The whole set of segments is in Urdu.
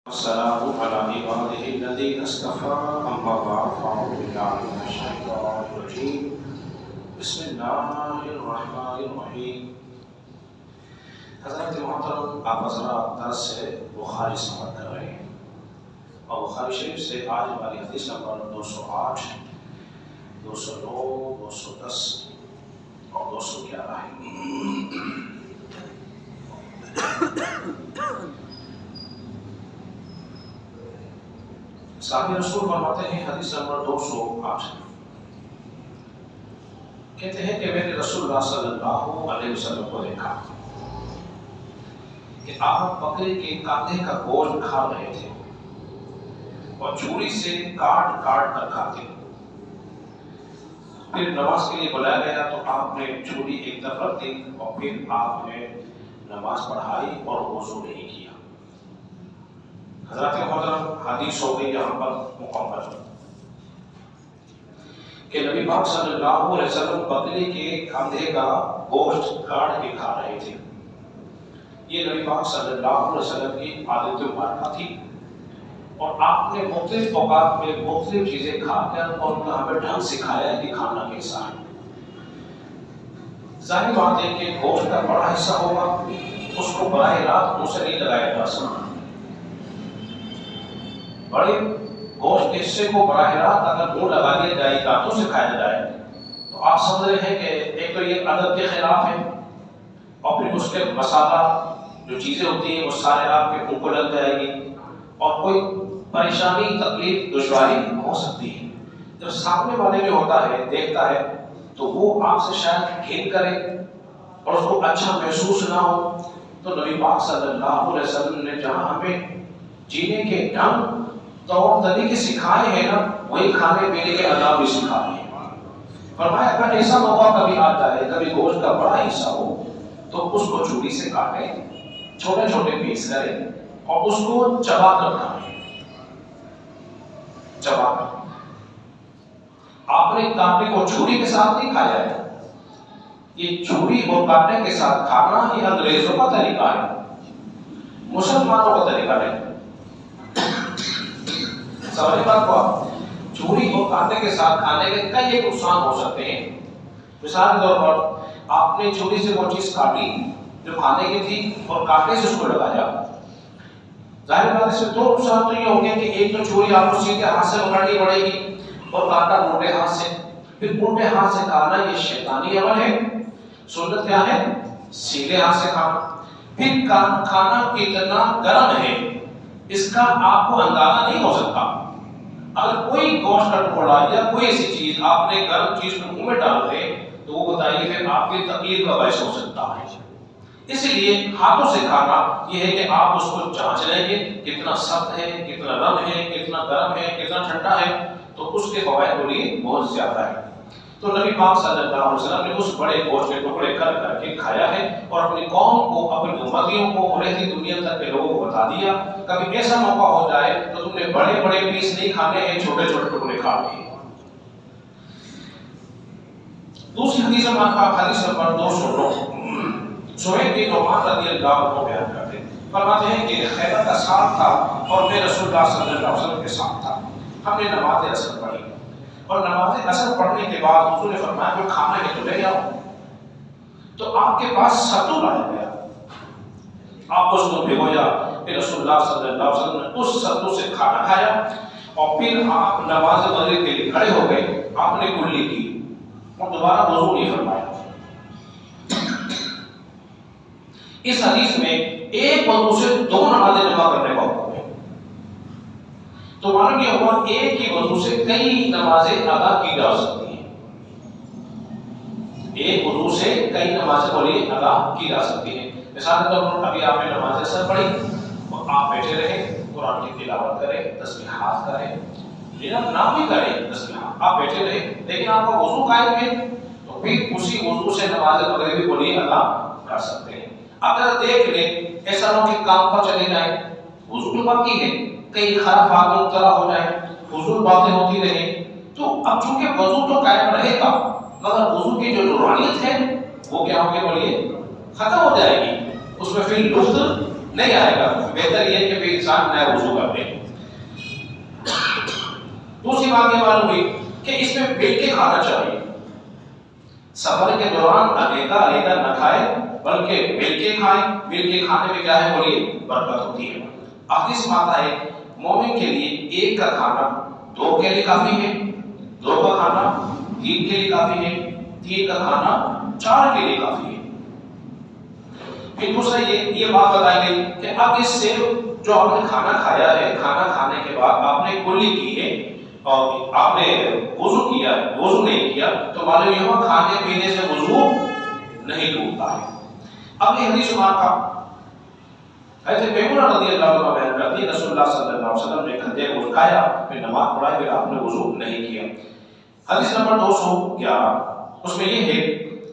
السلام على عباده الذين اصطفى أما بعد فأعوذ بالله من الشيطان الرجيم بسم الله الرحمن الرحیم۔ حضرت محترم آپ حضرات درس سے بخاری سماعت کر رہے ہیں اور بخاری شریف سے آج ہماری حدیث نمبر 208 209 210 اور 211 ہے۔ صحابی رسول فرماتے ہیں حدیث نمبر 208، کہتے ہیں کہ میں نے رسول اللہ صلی اللہ علیہ وسلم کو دیکھا کہ آپ بکرے کے کاندھے کا گوشت کھا رہے تھے اور چوری سے کاٹ کاٹ کر کھاتے۔ پھر نماز کے لیے بلایا گیا تو آپ نے چوری ایک طرف رکھ دی اور پھر آپ نے نماز پڑھائی اور وضو نہیں کیا۔ حضرت محترم حدیث ہو گئی یہاں پر مکمل کہ نبی پاک صلی اللہ علیہ وسلم بکرے کے کاندھے کا گوشت کاٹ کے کھا رہے تھے۔ یہ نبی پاک صلی اللہ علیہ وسلم کی عادت مبارکہ تھی اور آپ نے مختلف اوقات میں مختلف چیزیں کھا کر اور ہمیں ڈھنگ سکھایا ہے کہ کھانا کیسا ہے۔ ظاہر بات ہے کہ گوشت کا بڑا حصہ ہوگا، اس کو براہ راست منہ سے نہیں لگایا جا سکتا۔ بڑے گوشت کے حصے کو براہ راست اگر منہ لگا دیا جائے، دانتوں سے کھایا جائے تو آپ سمجھ رہے ہیں کہ ایک تو یہ ادب کے خلاف ہے اور پھر اس کے مسالہ جو چیزیں ہوتی ہیں وہ سارے آپ کے منہ کو لگ جائے گی اور کوئی پریشانی تکلیف دشواری ہو سکتی ہے۔ جب سامنے والے میں ہوتا ہے دیکھتا ہے تو وہ آپ سے شاید گھن کرے اور اس کو اچھا محسوس نہ ہو، تو نبی پاک صلی اللہ علیہ وسلم نے جہاں ہمیں جینے کے ڈھنگ طور طریقے سکھائے ہیں نا، وہی کھانے پینے کے آداب بھی سکھائے ہیں۔ فرمایا اگر ایسا موقع کبھی آتا ہے، کبھی گوشت کا بڑا حصہ ہو تو اس کو چوری سے کاٹیں، چھوٹے چھوٹے پیس کریں اور اس کو چبا کر کھائیں۔ چبا کر آپ نے کانٹے کو چھری کے ساتھ نہیں کھایا ہے، یہ چھری اور کانٹے کے ساتھ کھانا یہ انگریزوں کا طریقہ ہے، مسلمانوں کا طریقہ نہیں۔ سوال بات کو چھری اور کانٹے کے ساتھ کھانے کے کئی نقصان ہو سکتے ہیں۔ مثال کے طور پر آپ نے چھری سے وہ چیز کاٹی جو کھانے کی تھی اور کانٹے سے اس کو لگایا، ظاہر بات اس سے دو نقصان تو یہ ہوں گے کہ ایک تو چھری آپ کو سیدھے ہاتھ سے پکڑنی پڑے گی اور کانٹا الٹے ہاتھ سے، پھر الٹے ہاتھ سے کھانا یہ شیطانی عمل ہے۔ سنت کیا ہے؟ سیدھے ہاتھ سے کھانا۔ پھر کھانا کتنا گرم ہے اس کا آپ کو اندازہ نہیں ہو سکتا۔ اگر کوئی گوشت کا ٹکڑا یا کوئی ایسی چیز آپ نے گرم چیز کو منہ میں ڈال دے تو وہ بتائیے پھر آپ کی تکلیف کا باعث ہو سکتا ہے۔ اس لیے ہاتھوں سے کھانا یہ ہے کہ آپ اس کو جانچ لیں گے کتنا سخت ہے، کتنا نرم ہے، کتنا گرم ہے، کتنا ٹھنڈا ہے، تو اس کے فوائد کے لیے بہت زیادہ ہے۔ تو نبی پاک صلی اللہ علیہ وسلم نے اس بڑے گوشت کے ٹکڑے کر کر کے کھایا ہے اور اپنی قوم کو، اپنی امتیوں کو، رہتی دنیا تک کے لوگوں کو بتا دیا کبھی ایسا موقع ہو جائے تو تم نے بڑے بڑے پیس نہیں کھانے ہیں، چھوٹے چھوٹے ٹکڑے کھانے ہیں۔ دوسری حدیث میں حدیث نمبر 209 سہیل بن نعمان رضی اللہ عنہ بیان کرتے ہیں، فرماتے ہیں کہ خیبر کا سال تھا اور میں رسول اللہ صلی اللہ علیہ وسلم کے ساتھ تھا۔ ہم نے نماز عصر پڑھی اور نماز عصر پڑھنے کے بعد حضور نے فرمایا کوئی کھانا ہے تو لے آؤ، تو آپ کے پاس ستو لایا گیا، آپ اس کو بھگویا، پھر رسول اللہ صلی اللہ علیہ وسلم نے اس ستو سے کھانا کھایا اور پھر آپ نماز مغرب کے لیے کھڑے ہو گئے، آپ نے کلی کی اور دوبارہ وضو نہیں فرمایا۔ اس حدیث میں ایک وضو سے دو نمازیں جمع کرنے کا حکم ہے، تو معلوم یہ ہوا ایک ہی وضو سے کئی نمازیں ادا کی جا سکتی ہیں، ایک وضو سے کئی نمازیں ادا کی جا سکتی ہیں۔ مثال کے طور پر ابھی آپ نے نماز عصر پڑھی اور آپ بیٹھے رہے، قرآن کی تلاوت کریں، تسبیحات کریں، نہ بھی کریں تسبیحات، آپ بیٹھے رہے لیکن آپ کا وضو قائم ہے تو پھر اسی وضو سے نماز مغربی ادا کر سکتے ہیں۔ اگر دیکھ لیں ایسا نہ کہ کام پر چلے جائیں، وضو تو باقی ہے، کئی خرافات میں مبتلا ہو جائیں، فضول باتیں ہوتی رہیں، تو اب چونکہ وضو تو قائم رہے گا مگر وضو کی جو نورانیت ہے وہ کیا ہوگی بولیے ختم ہو جائے گی، اس میں پھر لطف نہیں آئے گا. بہتر یہ کہ انسان نیا وضو کر لے. دوسری بات یہ معلوم ہوئی کہ اس میں مل کے کھانا چاہیے. سفر کے دوران علیحدہ نہ کھائے بلکہ مل کے کھائیں. مل کے کھانے میں کیا ہے بولیے برکت ہوتی ہے. حدیث میں آتا ہے مومن کے لیے ایک کا کھانا 2 کے لیے کافی ہے, 2 کا کھانا 3 کے لیے کافی ہے, 3 کا کھانا 4 کے لیے کافی ہے. پھر دوسرا یہ بات بتائی گئی کہ اب اس سے جو آپ نے کھانا کھایا ہے, کھانا کھانے کے بعد آپ نے کلی کی ہے اور آپ نے وضو کیا ہے, وضو نہیں کیا تو معلوم یہ ہوا کھانے پینے سے وضو نہیں ٹوٹتا ہے. اب یہ حدیث کا حضرت میمونہ رضی اللہ عنہ بیان کرتی ہے رسول اللہ صلی اللہ علیہ وسلم نے کھندے کو کھایا پھر نماز پڑھائی پھر آپ نے وضو نہیں کیا. حدیث نمبر 211 اس میں یہ ہے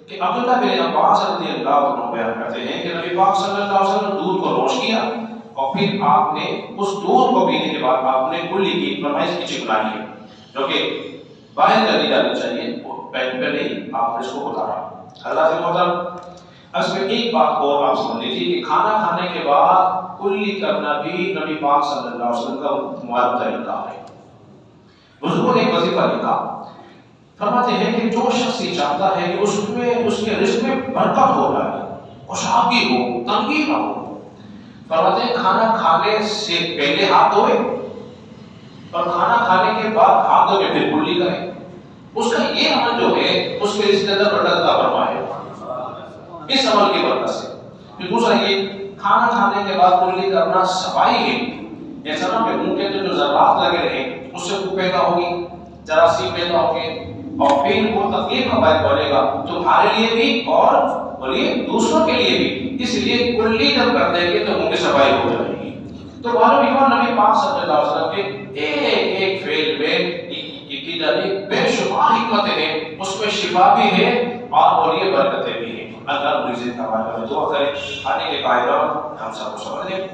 کہ عبداللہ بن عباس رضی اللہ عنہ بیان کرتے ہیں کہ نبی پاک صلی اللہ علیہ وسلم دودھ کو نوش کیا اور پھر آپ نے اس دودھ کو پینے کے بعد آپ نے کلی کی فرمائش کی چکنائی ہے جو کہ باہر کر دی جانی چاہیے, پہلے نہیں آپ نے اس کو اتارا. حضرات محترم اس میں ایک بات کو آپ سمجھ لیجیے کہ کھانا کھانے کے بعد کلی کرنا بھی نبی پاک صلی اللہ علیہ وسلم کا معروف طریقہ ہے. حضور نے ایک وظیفہ لکھا, فرماتے ہیں کہ جو شخص یہ چاہتا ہے کہ اس کے رزق میں برکت ہو جائے, خوشحالی ہو, تنگی نہ ہو, فرماتے ہیں کھانا کھانے سے پہلے ہاتھ دھوئے اور کھانا کھانے کے بعد ہاتھ دھو کے پھر کلی کرے. اس کا یہ عمل جو ہے اس کے رزق کے اندر برکت عطا فرمائے اس عمل کی برکت سے. پھر دوسرا یہ کھانا کھانے کے بعد کلی کرنا صفائی ہے. ایسا نہ کہ منہ کے اندر جو ذرات لگے رہے اس سے خوب پیدا ہوگی, جراثیم پیدا ہوں گے اور پھر وہ تکلیف کا باعث بنے گا تمہارے لیے بھی اور بولیے دوسروں کے لیے بھی. اس لیے کلی جب کر دیں گے تو منہ کی صفائی ہو جائے گی. تو معلوم یہ نبی پاک صلی اللہ علیہ وسلم کے ایک فعل میں کی جاتی بے شمار حکمتیں ہیں, اس میں شفا بھی ہے اور بولیے برکتیں بھی ہیں. اللہ مزید کا دعا کرے آنے کے قائدہ ہم سب کو سمجھ دیں.